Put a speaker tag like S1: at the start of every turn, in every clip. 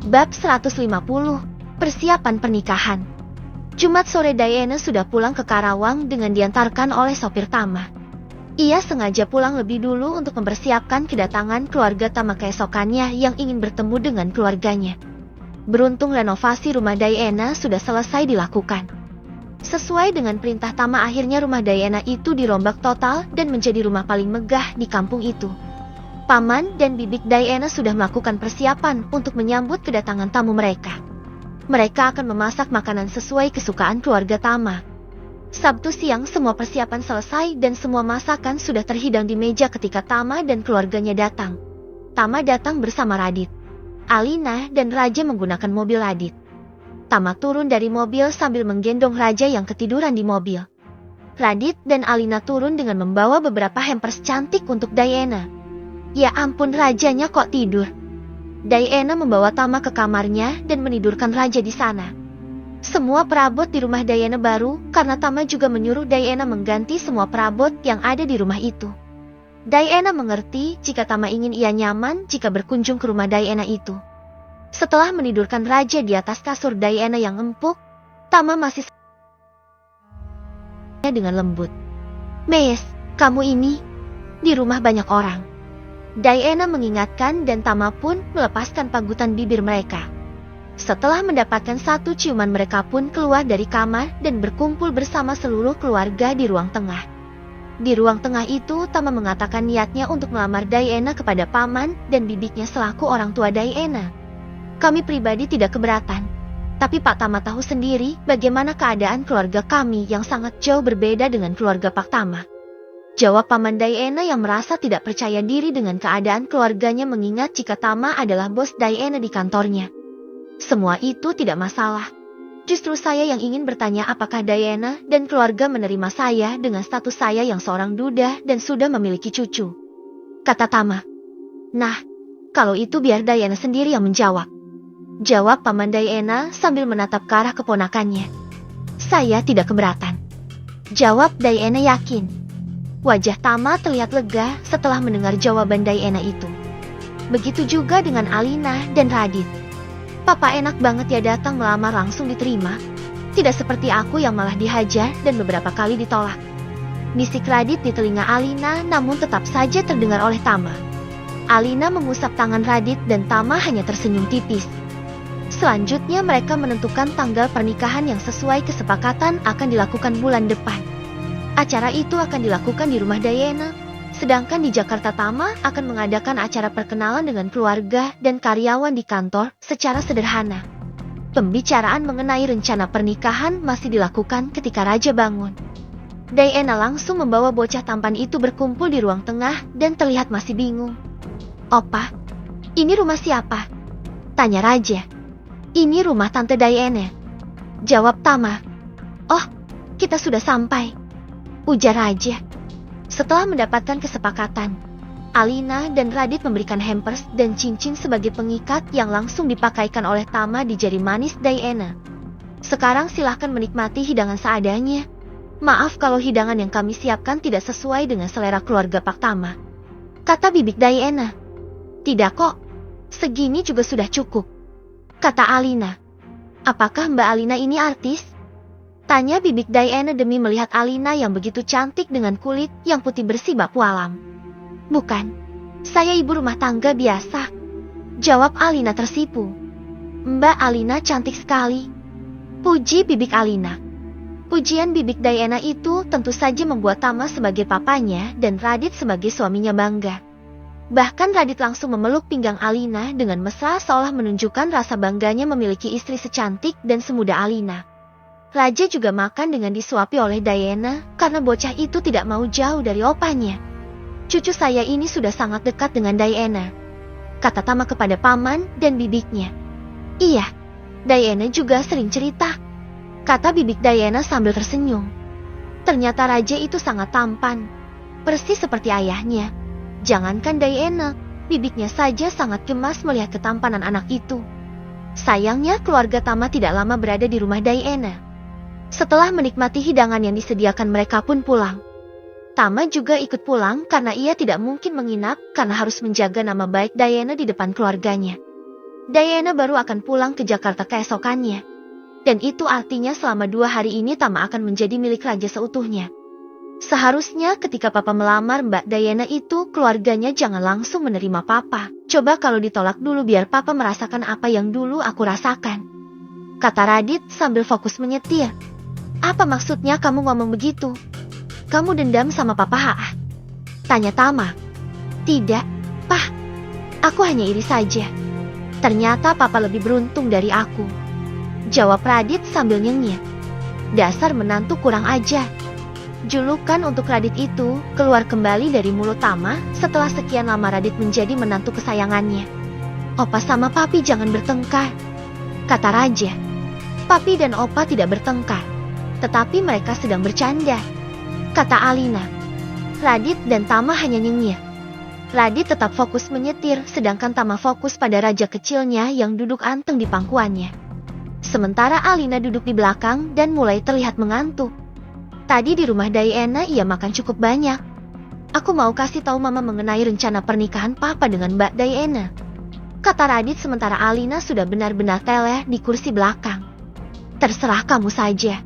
S1: Bab 150, Persiapan Pernikahan. Jumat sore Diana sudah pulang ke Karawang dengan diantarkan oleh sopir Tama. Ia sengaja pulang lebih dulu untuk mempersiapkan kedatangan keluarga Tama keesokannya yang ingin bertemu dengan keluarganya. Beruntung renovasi rumah Diana sudah selesai dilakukan. Sesuai dengan perintah Tama, akhirnya rumah Diana itu dirombak total dan menjadi rumah paling megah di kampung itu. Paman dan bibik Diana sudah melakukan persiapan untuk menyambut kedatangan tamu mereka. Mereka akan memasak makanan sesuai kesukaan keluarga Tama. Sabtu siang semua persiapan selesai dan semua masakan sudah terhidang di meja ketika Tama dan keluarganya datang. Tama datang bersama Radit, Alina dan Raja menggunakan mobil Radit. Tama turun dari mobil sambil menggendong Raja yang ketiduran di mobil. Radit dan Alina turun dengan membawa beberapa hampers cantik untuk Diana. Ya ampun, rajanya kok tidur. Diana membawa Tama ke kamarnya dan menidurkan Raja di sana. Semua perabot di rumah Diana baru karena Tama juga menyuruh Diana mengganti semua perabot yang ada di rumah itu. Diana mengerti jika Tama ingin ia nyaman jika berkunjung ke rumah Diana itu. Setelah menidurkan Raja di atas kasur Diana yang empuk, Tama masih dengan lembut. "Mes, kamu ini di rumah banyak orang," Diana mengingatkan dan Tama pun melepaskan pagutan bibir mereka. Setelah mendapatkan satu ciuman, mereka pun keluar dari kamar dan berkumpul bersama seluruh keluarga di ruang tengah. Di ruang tengah itu Tama mengatakan niatnya untuk melamar Diana kepada paman dan bibiknya selaku orang tua Diana. "Kami pribadi tidak keberatan, tapi Pak Tama tahu sendiri bagaimana keadaan keluarga kami yang sangat jauh berbeda dengan keluarga Pak Tama," jawab paman Diana yang merasa tidak percaya diri dengan keadaan keluarganya mengingat jika Tama adalah bos Diana di kantornya. "Semua itu tidak masalah. Justru saya yang ingin bertanya apakah Diana dan keluarga menerima saya dengan status saya yang seorang duda dan sudah memiliki cucu," kata Tama. "Nah, kalau itu biar Diana sendiri yang menjawab," jawab paman Diana sambil menatap ke arah keponakannya. "Saya tidak keberatan," jawab Diana yakin. Wajah Tama terlihat lega setelah mendengar jawaban Diana itu. Begitu juga dengan Alina dan Radit. "Papa enak banget ya datang melamar langsung diterima. Tidak seperti aku yang malah dihajar dan beberapa kali ditolak," bisik Radit di telinga Alina namun tetap saja terdengar oleh Tama. Alina mengusap tangan Radit dan Tama hanya tersenyum tipis. Selanjutnya mereka menentukan tanggal pernikahan yang sesuai kesepakatan akan dilakukan bulan depan. Acara itu akan dilakukan di rumah Diana, sedangkan di Jakarta Tama akan mengadakan acara perkenalan dengan keluarga dan karyawan di kantor secara sederhana. Pembicaraan mengenai rencana pernikahan masih dilakukan ketika Raja bangun. Diana langsung membawa bocah tampan itu berkumpul di ruang tengah dan terlihat masih bingung. "Opa, ini rumah siapa?" tanya Raja. "Ini rumah Tante Diana," jawab Tama. "Oh, kita sudah sampai," ujar Raja. Setelah mendapatkan kesepakatan, Alina dan Radit memberikan hampers dan cincin sebagai pengikat yang langsung dipakaikan oleh Tama di jari manis Diana. "Sekarang silahkan menikmati hidangan seadanya. Maaf kalau hidangan yang kami siapkan tidak sesuai dengan selera keluarga Pak Tama," kata bibik Diana. "Tidak kok, segini juga sudah cukup," kata Alina. "Apakah Mbak Alina ini artis?" tanya bibik Diana demi melihat Alina yang begitu cantik dengan kulit yang putih bersih bak walam. "Bukan, saya ibu rumah tangga biasa," jawab Alina tersipu. "Mbak Alina cantik sekali," puji bibik Alina. Pujian bibik Diana itu tentu saja membuat Tama sebagai papanya dan Radit sebagai suaminya bangga. Bahkan Radit langsung memeluk pinggang Alina dengan mesra seolah menunjukkan rasa bangganya memiliki istri secantik dan semuda Alina. Raja juga makan dengan disuapi oleh Diana karena bocah itu tidak mau jauh dari opanya. "Cucu saya ini sudah sangat dekat dengan Diana," kata Tama kepada paman dan bibiknya. "Iya, Diana juga sering cerita," kata bibik Diana sambil tersenyum. Ternyata Raja itu sangat tampan, persis seperti ayahnya. Jangankan Diana, bibiknya saja sangat gemas melihat ketampanan anak itu. Sayangnya keluarga Tama tidak lama berada di rumah Diana. Setelah menikmati hidangan yang disediakan, mereka pun pulang. Tama juga ikut pulang karena ia tidak mungkin menginap karena harus menjaga nama baik Diana di depan keluarganya. Diana baru akan pulang ke Jakarta keesokannya. Dan itu artinya selama 2 hari ini Tama akan menjadi milik raja seutuhnya. Seharusnya ketika papa melamar Mbak Diana itu, keluarganya jangan langsung menerima papa. Coba kalau ditolak dulu biar papa merasakan apa yang dulu aku rasakan. Kata Radit sambil fokus menyetir. Apa maksudnya kamu ngomong begitu? Kamu dendam sama papa Haa? Tanya Tama. Tidak, Pah. Aku hanya iri saja. Ternyata papa lebih beruntung dari aku. Jawab Radit sambil nyengir. Dasar menantu kurang ajar. Julukan untuk Radit itu keluar kembali dari mulut Tama setelah sekian lama Radit menjadi menantu kesayangannya. Opa sama papi jangan bertengkar, kata Raja. Papi dan opa tidak bertengkar, tetapi mereka sedang bercanda, kata Alina. Radit dan Tama hanya nyengir. Radit tetap fokus menyetir, sedangkan Tama fokus pada raja kecilnya yang duduk anteng di pangkuannya. Sementara Alina duduk di belakang dan mulai terlihat mengantuk. Tadi di rumah Diana ia makan cukup banyak. Aku mau kasih tahu mama mengenai rencana pernikahan papa dengan Mbak Diana, kata Radit sementara Alina sudah benar-benar teleh di kursi belakang. Terserah kamu saja,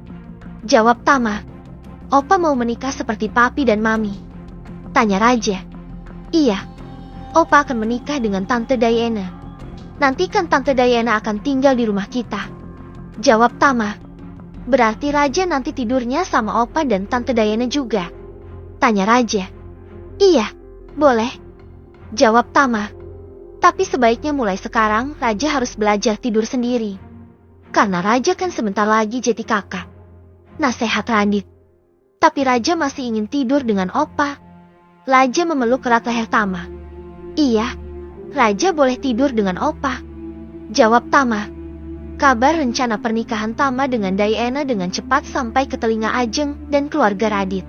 S1: jawab Tama. Opa mau menikah seperti papi dan mami, tanya Raja. Iya, opa akan menikah dengan Tante Diana. Nanti kan Tante Diana akan tinggal di rumah kita, jawab Tama. Berarti Raja nanti tidurnya sama opa dan Tante Diana juga, tanya Raja. Iya, boleh, jawab Tama. Tapi sebaiknya mulai sekarang Raja harus belajar tidur sendiri. Karena Raja kan sebentar lagi jadi kakak, nasihat Radit. Tapi Raja masih ingin tidur dengan opa. Raja memeluk erat leher Tama. Iya, Raja boleh tidur dengan opa, jawab Tama. Kabar rencana pernikahan Tama dengan Diana dengan cepat sampai ke telinga Ajeng dan keluarga Radit.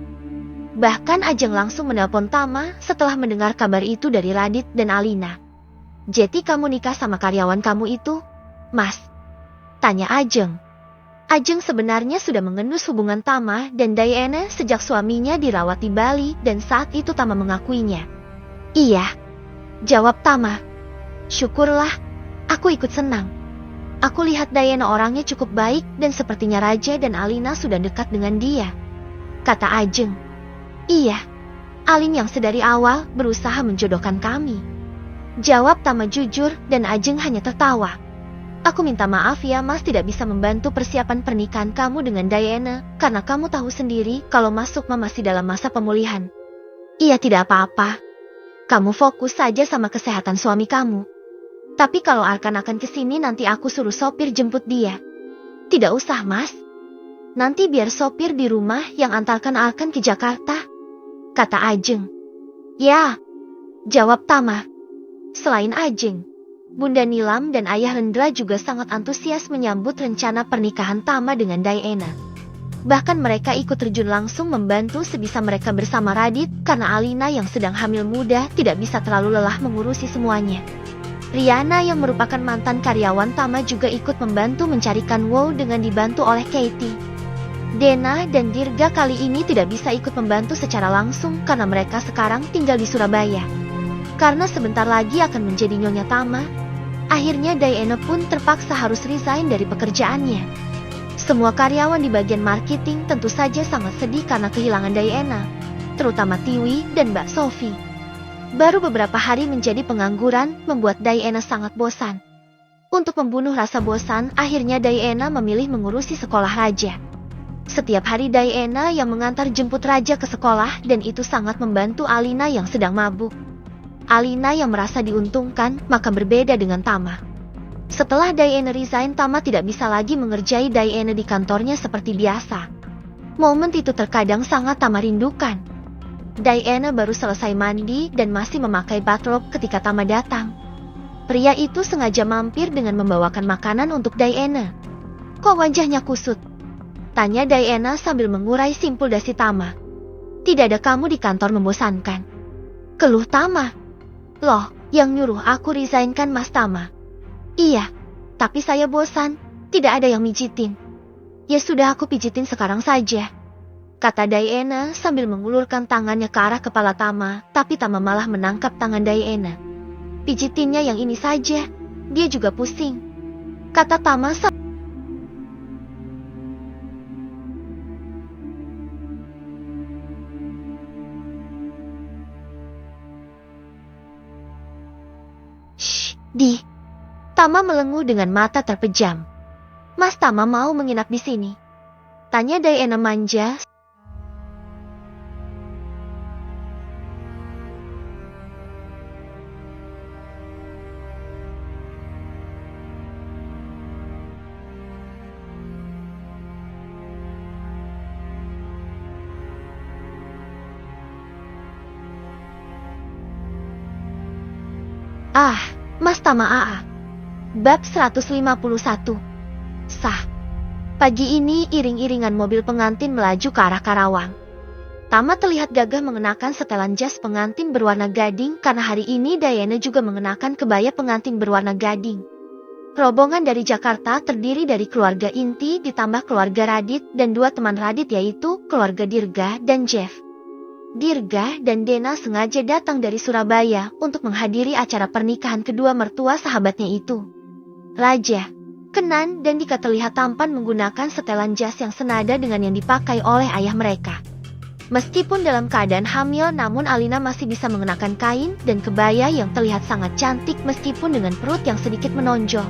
S1: Bahkan Ajeng langsung menelpon Tama setelah mendengar kabar itu dari Radit dan Alina. Jadi kamu nikah sama karyawan kamu itu, Mas? Tanya Ajeng. Ajeng sebenarnya sudah mengendus hubungan Tama dan Diana sejak suaminya dirawat di Bali dan saat itu Tama mengakuinya. Iya, jawab Tama. Syukurlah, aku ikut senang. Aku lihat Diana orangnya cukup baik dan sepertinya Raja dan Alina sudah dekat dengan dia, kata Ajeng. Iya, Alin yang sedari awal berusaha menjodohkan kami, jawab Tama jujur dan Ajeng hanya tertawa. Aku minta maaf ya Mas tidak bisa membantu persiapan pernikahan kamu dengan Diana, karena kamu tahu sendiri kalau Mas Sukma masih dalam masa pemulihan. Iya tidak apa-apa. Kamu fokus saja sama kesehatan suami kamu. Tapi kalau Arkan akan kesini nanti aku suruh sopir jemput dia. Tidak usah Mas. Nanti biar sopir di rumah yang antarkan Arkan ke Jakarta, kata Ajeng. Ya, jawab Tama. Selain Ajeng, Bunda Nilam dan Ayah Rendra juga sangat antusias menyambut rencana pernikahan Tama dengan Diana. Bahkan mereka ikut terjun langsung membantu sebisa mereka bersama Radit karena Alina yang sedang hamil muda tidak bisa terlalu lelah mengurusi semuanya. Riana yang merupakan mantan karyawan Tama juga ikut membantu mencarikan Wow dengan dibantu oleh Katie. Dena dan Dirga kali ini tidak bisa ikut membantu secara langsung karena mereka sekarang tinggal di Surabaya. Karena sebentar lagi akan menjadi Nyonya Tama, akhirnya Diana pun terpaksa harus resign dari pekerjaannya. Semua karyawan di bagian marketing tentu saja sangat sedih karena kehilangan Diana, terutama Tiwi dan Mbak Sophie. Baru beberapa hari menjadi pengangguran membuat Diana sangat bosan. Untuk membunuh rasa bosan, akhirnya Diana memilih mengurusi sekolah Raja. Setiap hari Diana yang mengantar jemput Raja ke sekolah dan itu sangat membantu Alina yang sedang mabuk. Alina yang merasa diuntungkan, maka berbeda dengan Tama. Setelah Diana resign, Tama tidak bisa lagi mengerjai Diana di kantornya seperti biasa. Momen itu terkadang sangat Tama rindukan. Diana baru selesai mandi dan masih memakai bathrobe ketika Tama datang. Pria itu sengaja mampir dengan membawakan makanan untuk Diana. Kok wajahnya kusut? Tanya Diana sambil mengurai simpul dasi Tama. Tidak ada kamu di kantor membosankan, keluh Tama. Loh, yang nyuruh aku resign kan Mas Tama? Iya, tapi saya bosan, tidak ada yang mijitin. Ya sudah aku pijitin sekarang saja, kata Diana sambil mengulurkan tangannya ke arah kepala Tama, tapi Tama malah menangkap tangan Diana. Pijitinnya yang ini saja, dia juga pusing, kata Tama. Shh, Tama melenguh dengan mata terpejam. Mas Tama mau menginap di sini? Tanya Diana manja. Mas Tama AA. Bab 151. Sah. Pagi ini iring-iringan mobil pengantin melaju ke arah Karawang. Tama terlihat gagah mengenakan setelan jas pengantin berwarna gading karena hari ini Diana juga mengenakan kebaya pengantin berwarna gading. Rombongan dari Jakarta terdiri dari keluarga inti ditambah keluarga Radit dan dua teman Radit yaitu keluarga Dirga dan Jeff. Dirga dan Dena sengaja datang dari Surabaya untuk menghadiri acara pernikahan kedua mertua sahabatnya itu. Raja, Kenan dan Dika terlihat tampan menggunakan setelan jas yang senada dengan yang dipakai oleh ayah mereka. Meskipun dalam keadaan hamil, namun Alina masih bisa mengenakan kain dan kebaya yang terlihat sangat cantik meskipun dengan perut yang sedikit menonjol.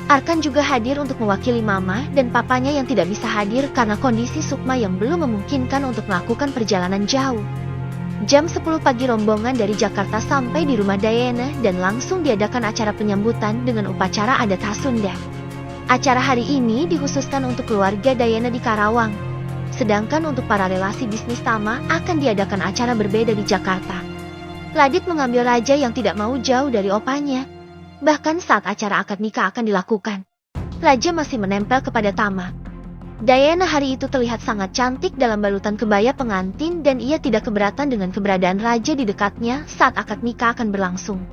S1: Arkan juga hadir untuk mewakili mama dan papanya yang tidak bisa hadir karena kondisi Sukma yang belum memungkinkan untuk melakukan perjalanan jauh. Jam 10 pagi rombongan dari Jakarta sampai di rumah Diana dan langsung diadakan acara penyambutan dengan upacara adat khas Sunda. Acara hari ini dikhususkan untuk keluarga Diana di Karawang. Sedangkan untuk para relasi bisnis Tama akan diadakan acara berbeda di Jakarta. Radit mengambil raja yang tidak mau jauh dari opanya. Bahkan saat acara akad nikah akan dilakukan, Raja masih menempel kepada Tama. Diana hari itu terlihat sangat cantik dalam balutan kebaya pengantin dan ia tidak keberatan dengan keberadaan Raja di dekatnya saat akad nikah akan berlangsung.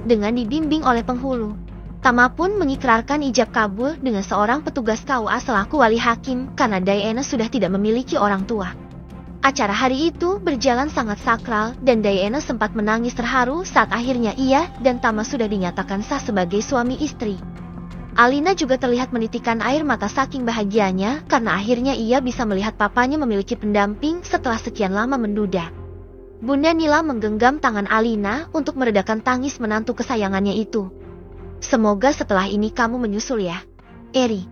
S1: Dengan dibimbing oleh penghulu, Tama pun mengikrarkan ijab kabul dengan seorang petugas KUA selaku wali hakim karena Diana sudah tidak memiliki orang tua. Acara hari itu berjalan sangat sakral dan Diana sempat menangis terharu saat akhirnya ia dan Tama sudah dinyatakan sah sebagai suami istri. Alina juga terlihat menitikkan air mata saking bahagianya karena akhirnya ia bisa melihat papanya memiliki pendamping setelah sekian lama menduda. Bunda Nila menggenggam tangan Alina untuk meredakan tangis menantu kesayangannya itu. Semoga setelah ini kamu menyusul ya, Eri,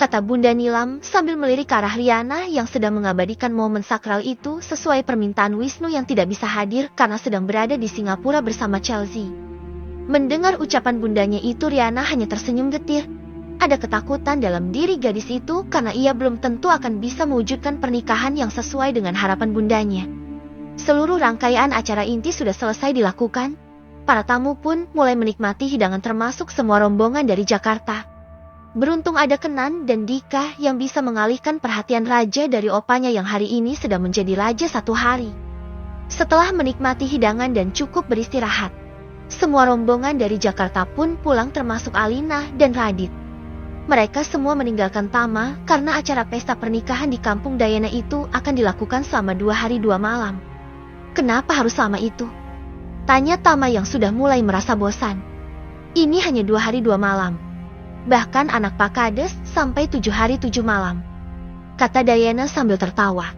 S1: kata Bunda Nilam sambil melirik ke arah Riana yang sedang mengabadikan momen sakral itu sesuai permintaan Wisnu yang tidak bisa hadir karena sedang berada di Singapura bersama Chelsea. Mendengar ucapan bundanya itu Riana hanya tersenyum getir. Ada ketakutan dalam diri gadis itu karena ia belum tentu akan bisa mewujudkan pernikahan yang sesuai dengan harapan bundanya. Seluruh rangkaian acara inti sudah selesai dilakukan. Para tamu pun mulai menikmati hidangan termasuk semua rombongan dari Jakarta. Beruntung ada Kenan dan Dika yang bisa mengalihkan perhatian Raja dari opanya yang hari ini sedang menjadi raja satu hari. Setelah menikmati hidangan dan cukup beristirahat, semua rombongan dari Jakarta pun pulang termasuk Alina dan Radit. Mereka semua meninggalkan Tama karena acara pesta pernikahan di kampung Diana itu akan dilakukan selama 2 hari 2 malam. Kenapa harus selama itu? Tanya Tama yang sudah mulai merasa bosan. Ini hanya 2 hari 2 malam. Bahkan anak Pak Kades sampai 7 hari 7 malam. Kata Diana sambil tertawa.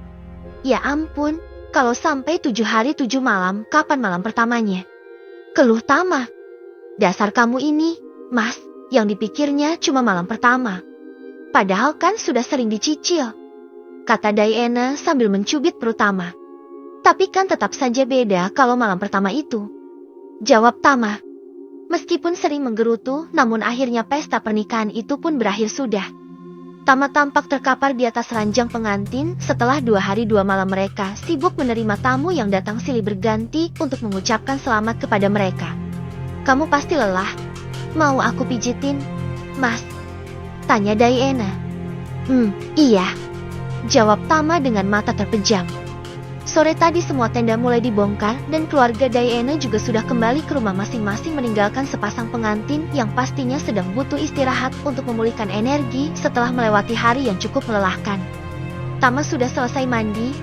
S1: Ya ampun, kalau sampai 7 hari 7 malam, kapan malam pertamanya? Keluh Tama. Dasar kamu ini, Mas, yang dipikirnya cuma malam pertama. Padahal kan sudah sering dicicil. Kata Diana sambil mencubit perut Tama. Tapi kan tetap saja beda kalau malam pertama itu. Jawab Tama. Meskipun sering menggerutu, namun akhirnya pesta pernikahan itu pun berakhir sudah. Tama tampak terkapar di atas ranjang pengantin setelah 2 hari 2 malam mereka sibuk menerima tamu yang datang silih berganti untuk mengucapkan selamat kepada mereka. Kamu pasti lelah. Mau aku pijitin, Mas? Tanya Diana. Iya. Jawab Tama dengan mata terpejam. Sore tadi semua tenda mulai dibongkar dan keluarga Diana juga sudah kembali ke rumah masing-masing meninggalkan sepasang pengantin yang pastinya sedang butuh istirahat untuk memulihkan energi setelah melewati hari yang cukup melelahkan. Tama sudah selesai mandi,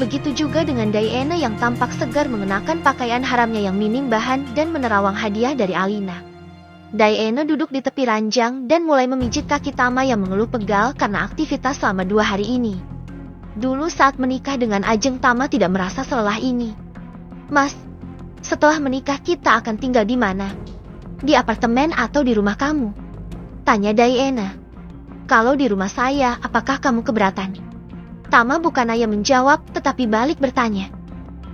S1: begitu juga dengan Diana yang tampak segar mengenakan pakaian haramnya yang minim bahan dan menerawang hadiah dari Alina. Diana duduk di tepi ranjang dan mulai memijit kaki Tama yang mengeluh pegal karena aktivitas selama 2 hari ini. Dulu saat menikah dengan Ajeng, Tama tidak merasa selelah ini. Mas, setelah menikah kita akan tinggal di mana? Di apartemen atau di rumah kamu? Tanya Diana. Kalau di rumah saya, apakah kamu keberatan? Tama bukannya menjawab, tetapi balik bertanya.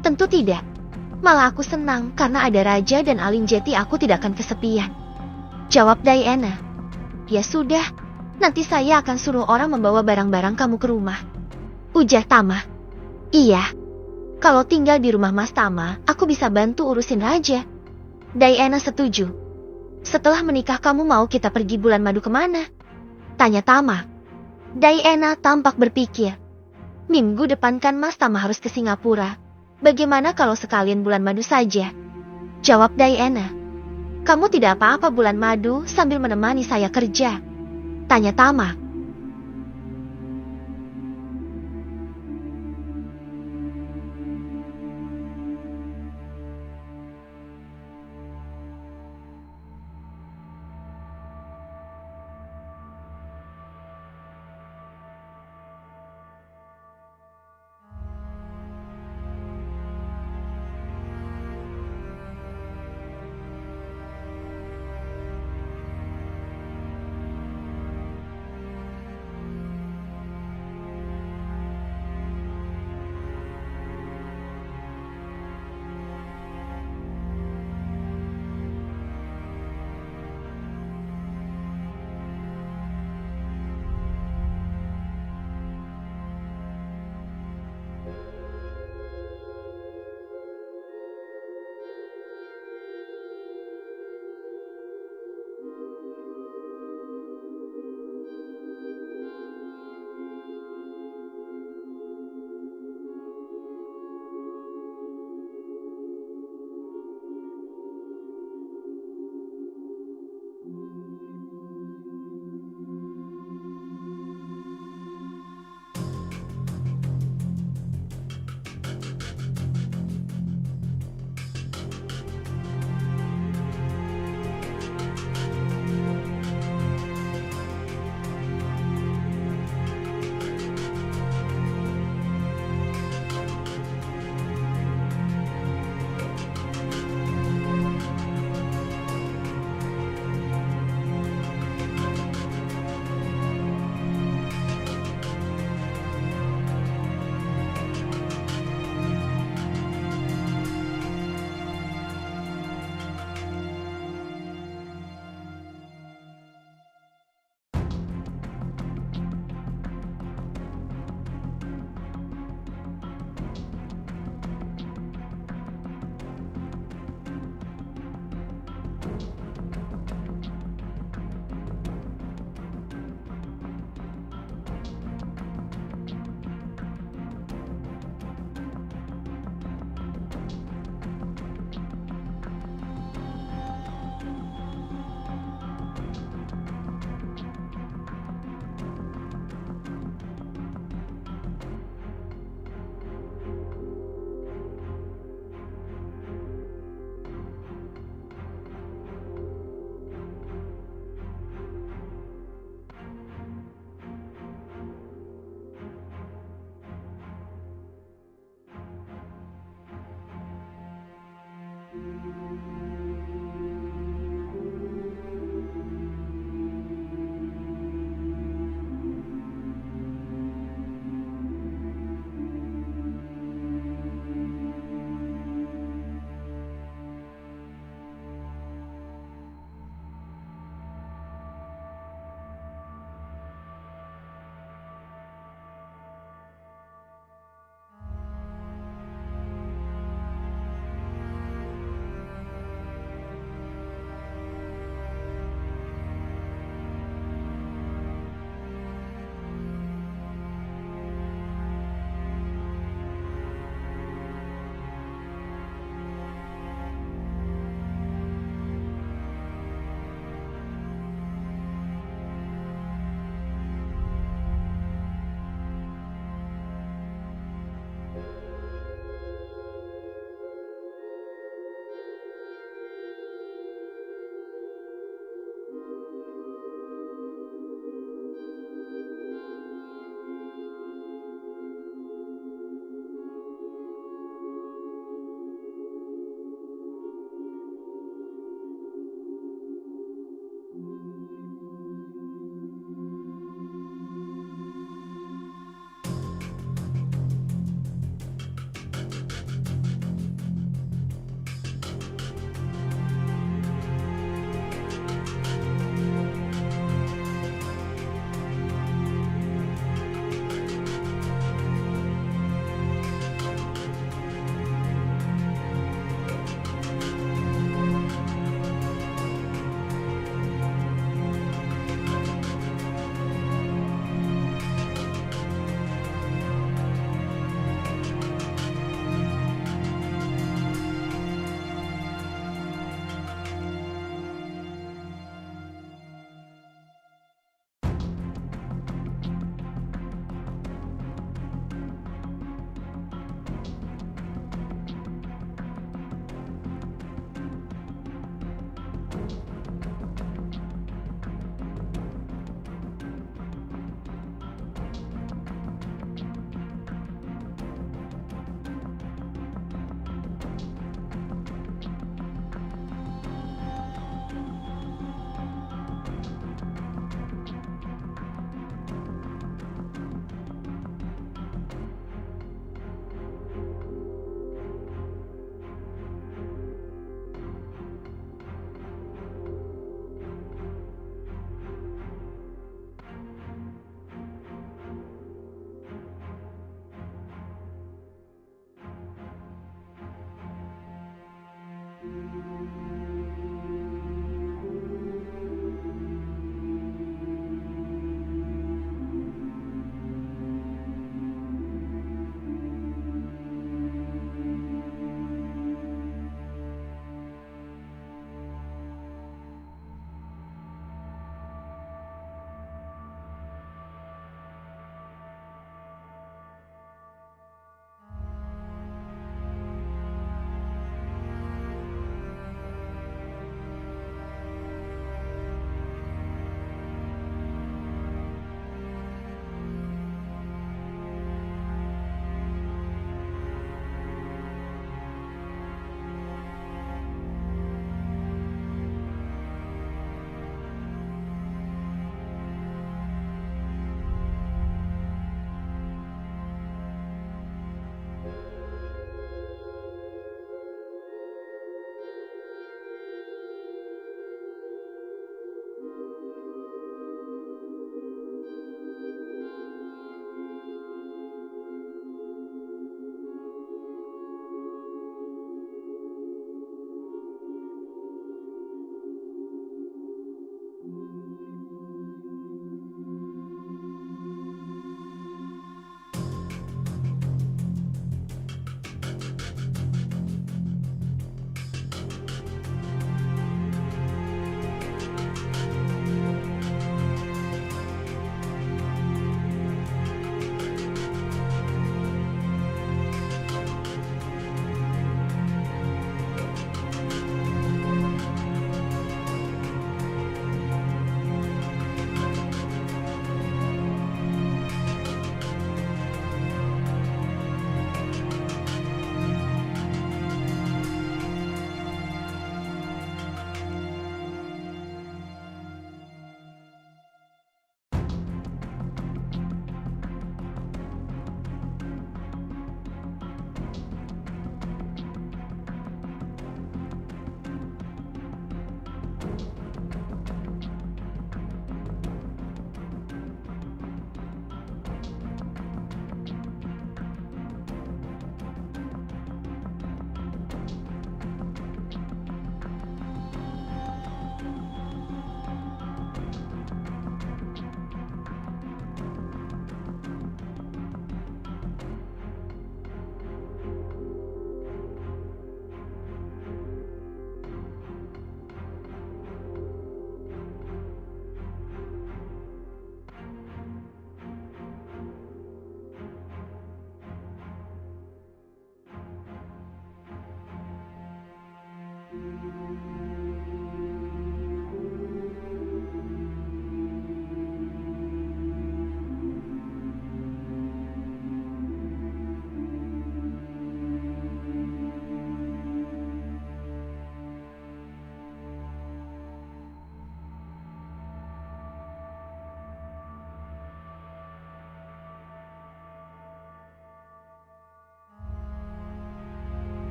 S1: Tentu tidak. Malah aku senang karena ada Raja dan Alin, jadi aku tidak akan kesepian. Jawab Diana. Ya sudah, nanti saya akan suruh orang membawa barang-barang kamu ke rumah. Ujar Tama. Iya. Kalau tinggal di rumah Mas Tama, aku bisa bantu urusin Raja. Diana setuju. Setelah menikah kamu mau kita pergi bulan madu kemana? Tanya Tama. Diana tampak berpikir. Minggu depan kan Mas Tama harus ke Singapura. Bagaimana kalau sekalian bulan madu saja? Jawab Diana. Kamu tidak apa-apa bulan madu sambil menemani saya kerja? Tanya Tama.